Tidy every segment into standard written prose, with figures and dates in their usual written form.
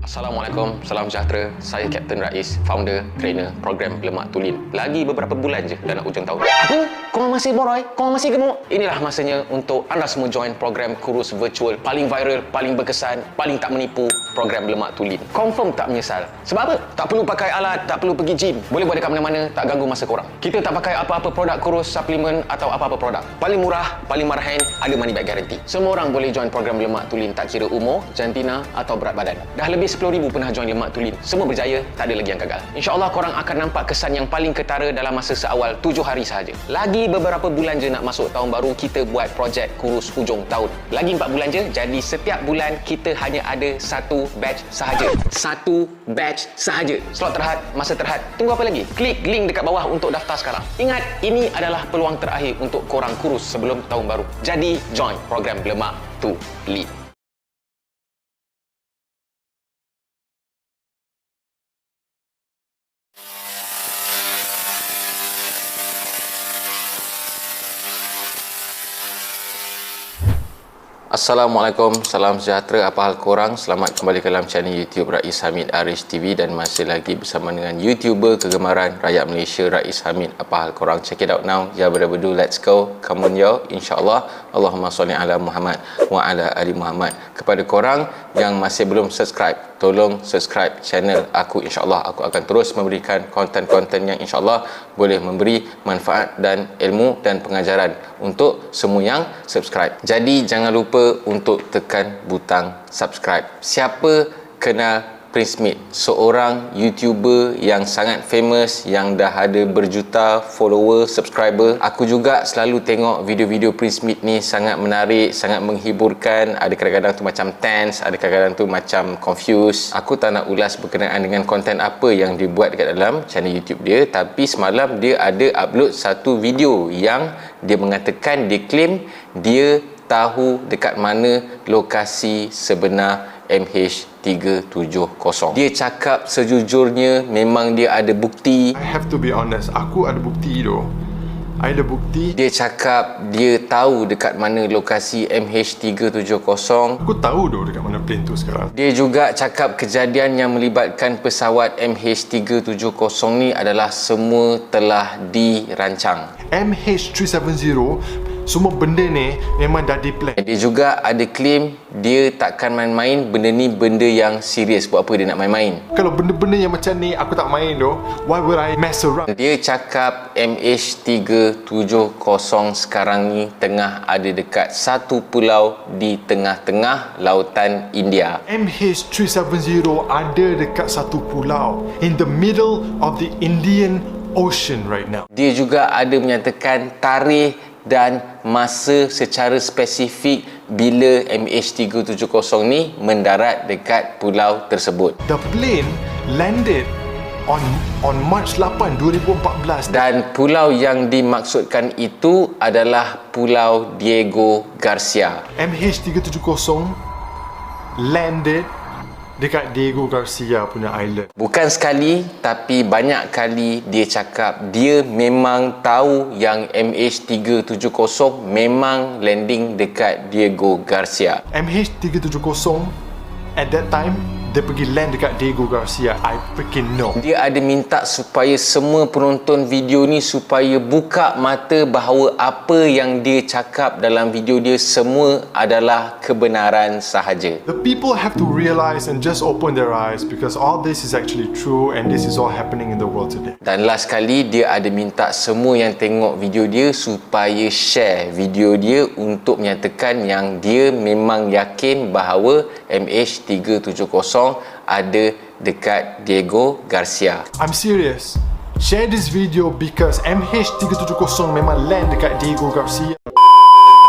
Assalamualaikum, salam sejahtera. Saya Kapten Rais, founder, trainer program Lemak Tulin. Lagi beberapa bulan je dah nak hujung tahun. Apa? Korang masih boroi? Korang masih gemuk? Inilah masanya untuk anda semua join program kurus virtual paling viral, paling berkesan, paling tak menipu, program Lemak Tulin. Confirm tak menyesal. Sebab apa? Tak perlu pakai alat, tak perlu pergi gym. Boleh buat dekat mana-mana, tak ganggu masa korang. Kita tak pakai apa-apa produk kurus, suplemen atau apa-apa produk. Paling murah, paling marahan, ada money back guarantee. Semua orang boleh join program Lemak Tulin, tak kira umur, jantina atau berat badan. Dah lebih 10,000 pernah join Lemak Tulin. Semua berjaya, tak ada lagi yang gagal. InsyaAllah korang akan nampak kesan yang paling ketara dalam masa seawal 7 hari sahaja. Lagi beberapa bulan je nak masuk tahun baru, kita buat projek kurus hujung tahun. Lagi 4 bulan je, jadi setiap bulan kita hanya ada satu batch sahaja. Satu batch sahaja. Slot terhad, masa terhad. Tunggu apa lagi? Klik link dekat bawah untuk daftar sekarang. Ingat, ini adalah peluang terakhir untuk korang kurus sebelum tahun baru. Jadi, join program Lemak Tulin. Assalamualaikum, salam sejahtera, apa hal korang? Selamat kembali ke dalam channel YouTube Rais Hamid Arish TV dan masih lagi bersama dengan YouTuber kegemaran rakyat Malaysia Rais Hamid. Apa hal korang? Check it out now. Ya berdu, let's go. Come on yo, insyaAllah. Allahumma salli ala Muhammad wa ala ali Muhammad. Kepada korang yang masih belum subscribe, tolong subscribe channel aku. InsyaAllah aku akan terus memberikan konten-konten yang insyaAllah boleh memberi manfaat dan ilmu dan pengajaran untuk semua yang subscribe. Jadi jangan lupa untuk tekan butang subscribe. Siapa kenal Prince Smith? Seorang YouTuber yang sangat famous, yang dah ada berjuta follower, subscriber. Aku juga selalu tengok video-video Prince Smith ni, sangat menarik, sangat menghiburkan. Ada kadang-kadang tu macam tense, ada kadang-kadang tu macam confused. Aku tak nak ulas berkenaan dengan konten apa yang dia buat dekat dalam channel YouTube dia, tapi semalam dia ada upload satu video yang dia mengatakan, dia claim dia tahu dekat mana lokasi sebenar MH370. Dia cakap sejujurnya memang dia ada bukti. I have to be honest, aku ada bukti tu. I ada bukti. Dia cakap dia tahu dekat mana lokasi MH370. Aku tahu tu dekat mana plane tu sekarang. Dia juga cakap kejadian yang melibatkan pesawat MH370 ni adalah semua telah dirancang. MH370, semua benda ni memang dah di-plan. Dia juga ada claim dia takkan main-main, benda ni benda yang serius. Buat apa dia nak main-main? Kalau benda-benda yang macam ni aku tak main tu, why would I mess around? Dia cakap MH370 sekarang ni tengah ada dekat satu pulau di tengah-tengah lautan India. MH370 ada dekat satu pulau in the middle of the Indian Ocean right now. Dia juga ada menyatakan tarikh dan masa secara spesifik bila MH370 ni mendarat dekat pulau tersebut. The plane landed on March 8, 2014. Dan pulau yang dimaksudkan itu adalah Pulau Diego Garcia. MH370 landed dekat Diego Garcia punya island. Bukan sekali, tapi banyak kali dia cakap dia memang tahu yang MH370 memang landing dekat Diego Garcia. MH370 at that time dia pergi land dekat Diego Garcia. I freaking know. Dia ada minta supaya semua penonton video ni supaya buka mata bahawa apa yang dia cakap dalam video dia semua adalah kebenaran sahaja. The people have to realize and just open their eyes because all this is actually true and this is all happening in the world today. Dan last kali dia ada minta semua yang tengok video dia supaya share video dia untuk menyatakan yang dia memang yakin bahawa MH370 ada dekat Diego Garcia. I'm serious. Share this video because MH370 memang land dekat Diego Garcia.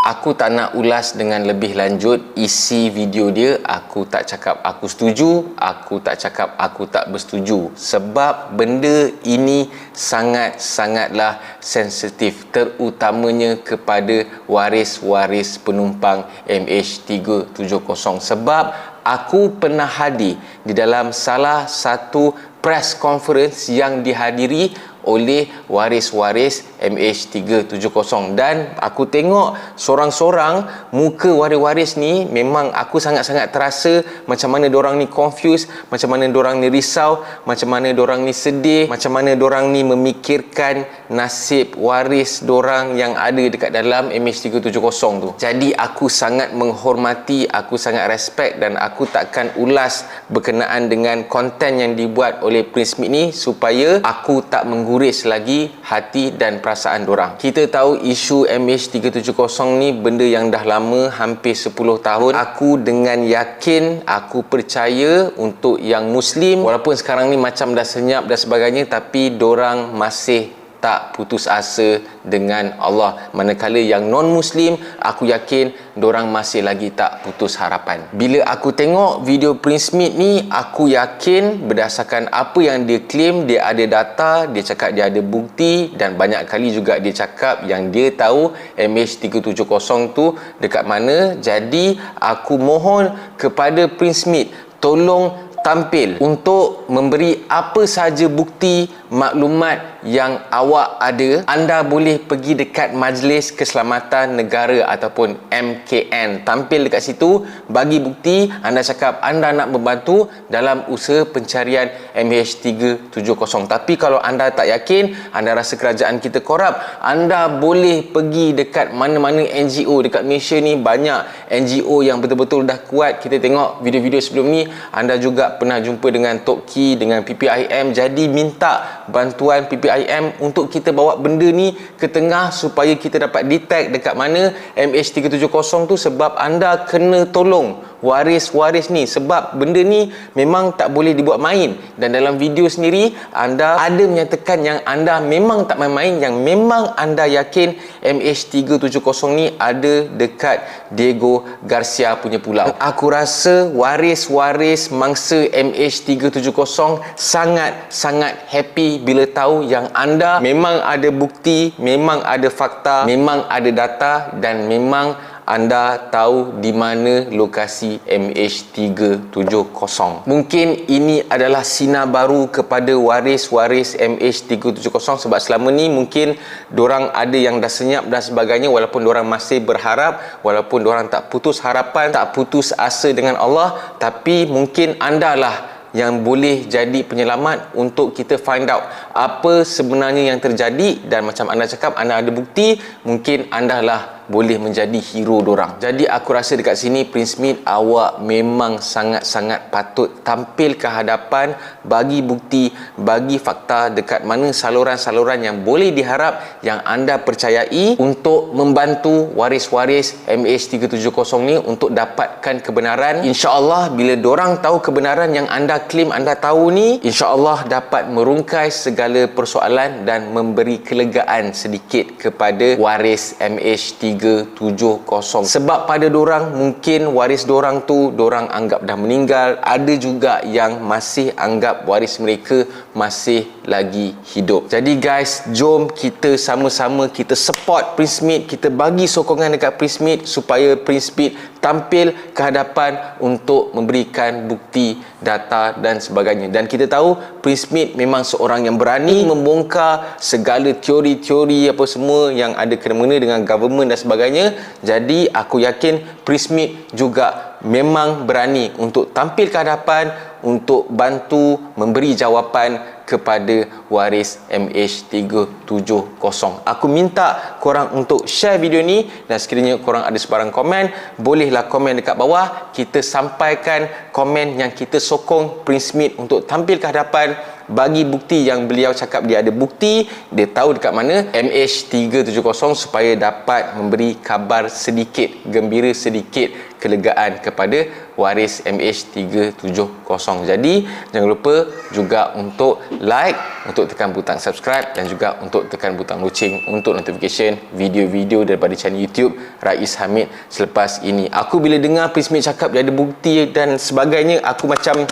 Aku tak nak ulas dengan lebih lanjut isi video dia. Aku tak cakap aku setuju, aku tak cakap aku tak bersetuju. Sebab benda ini sangat-sangatlah sensitif, terutamanya kepada waris-waris penumpang MH370. Sebab aku pernah hadir di dalam salah satu press conference yang dihadiri oleh waris-waris MH370. Dan aku tengok sorang-sorang muka waris-waris ni, memang aku sangat-sangat terasa macam mana dorang ni confused, macam mana dorang ni risau, macam mana dorang ni sedih, macam mana dorang ni memikirkan nasib waris dorang yang ada dekat dalam MH370 tu. Jadi aku sangat menghormati, aku sangat respect, dan aku takkan ulas berkenaan dengan konten yang dibuat oleh Prince Smith ni supaya aku tak mengguris lagi hati dan perasaan dorang. Kita tahu isu MH370 ni benda yang dah lama, hampir 10 tahun. Aku dengan yakin, aku percaya untuk yang Muslim, walaupun sekarang ni macam dah senyap dan sebagainya, tapi dorang masih tak putus asa dengan Allah. Manakala yang non-Muslim, aku yakin dorang masih lagi tak putus harapan. Bila aku tengok video Prince Smith ni, aku yakin berdasarkan apa yang dia claim, dia ada data, dia cakap dia ada bukti, dan banyak kali juga dia cakap yang dia tahu MH370 tu dekat mana. Jadi aku mohon kepada Prince Smith, tolong tampil untuk memberi apa sahaja bukti, maklumat yang awak ada. Anda boleh pergi dekat Majlis Keselamatan Negara ataupun MKN, tampil dekat situ, bagi bukti. Anda cakap anda nak membantu dalam usaha pencarian MH370. Tapi kalau anda tak yakin, anda rasa kerajaan kita korup, anda boleh pergi dekat mana-mana NGO dekat Malaysia ni. Banyak NGO yang betul-betul dah kuat. Kita tengok video-video sebelum ni, anda juga pernah jumpa dengan Tok Ki, dengan PPIM. Jadi minta bantuan PPIM untuk kita bawa benda ni ke tengah supaya kita dapat detect dekat mana MH370 tu, sebab anda kena tolong waris-waris ni, sebab benda ni memang tak boleh dibuat main. Dan dalam video sendiri anda ada menyatakan yang anda memang tak main-main, yang memang anda yakin MH370 ni ada dekat Diego Garcia punya pulau. Aku rasa waris-waris mangsa MH370 sangat-sangat happy bila tahu yang anda memang ada bukti, memang ada fakta, memang ada data, dan memang anda tahu di mana lokasi MH370. Mungkin ini adalah sinar baru kepada waris-waris MH370, sebab selama ni mungkin dorang ada yang dah senyap dan sebagainya, walaupun dorang masih berharap, walaupun dorang tak putus harapan, tak putus asa dengan Allah. Tapi mungkin anda lah yang boleh jadi penyelamat untuk kita find out apa sebenarnya yang terjadi. Dan macam anda cakap, anda ada bukti, mungkin anda lah boleh menjadi hero dorang. Jadi aku rasa dekat sini Prince Smith, awak memang sangat-sangat patut tampil ke hadapan, bagi bukti, bagi fakta dekat mana saluran-saluran yang boleh diharap, yang anda percayai, untuk membantu waris-waris MH370 ni untuk dapatkan kebenaran. InsyaAllah bila dorang tahu kebenaran yang anda klaim anda tahu ni, InsyaAllah dapat merungkai segala persoalan dan memberi kelegaan sedikit kepada waris MH370. Sebab pada dorang, mungkin waris dorang tu dorang anggap dah meninggal, ada juga yang masih anggap waris mereka masih lagi hidup. Jadi guys, jom kita sama-sama kita support Prince Smith, kita bagi sokongan dekat Prince Smith supaya Prince Smith tampil ke hadapan untuk memberikan bukti, data dan sebagainya. Dan kita tahu Prince Smith memang seorang yang berani membongkar segala teori-teori apa semua yang ada kena-mena dengan government dan sebagainya. Jadi aku yakin Prince Smith juga memang berani untuk tampil ke hadapan untuk bantu memberi jawapan kepada waris MH370. Aku minta korang untuk share video ni, dan sekiranya korang ada sebarang komen, bolehlah komen dekat bawah. Kita sampaikan komen yang kita sokong Prince Smith untuk tampil ke hadapan, bagi bukti yang beliau cakap dia ada bukti, dia tahu dekat mana MH370, supaya dapat memberi kabar sedikit, gembira sedikit, kelegaan kepada waris MH370. Jadi jangan lupa juga untuk like, untuk tekan butang subscribe, dan juga untuk tekan butang loceng untuk notification video-video daripada channel YouTube Rais Hamid selepas ini. Aku bila dengar Prince Smith cakap dia ada bukti dan sebagainya, aku macam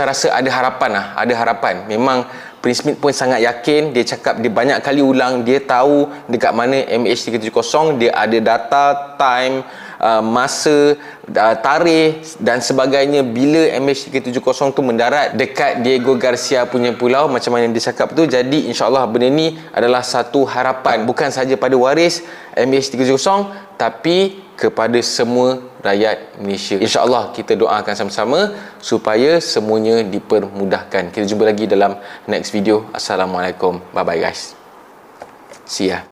rasa ada harapan lah, ada harapan. Memang Prince Smith pun sangat yakin. Dia cakap, dia banyak kali ulang, dia tahu dekat mana MH370, dia ada data, time, masa, tarikh dan sebagainya bila MH370 tu mendarat dekat Diego Garcia punya pulau macam mana dia cakap tu. Jadi insyaAllah benda ni adalah satu harapan bukan sahaja pada waris MH370 tapi kepada semua rakyat Malaysia. InsyaAllah kita doakan sama-sama supaya semuanya dipermudahkan. Kita jumpa lagi dalam next video. Assalamualaikum. Bye bye guys. See ya.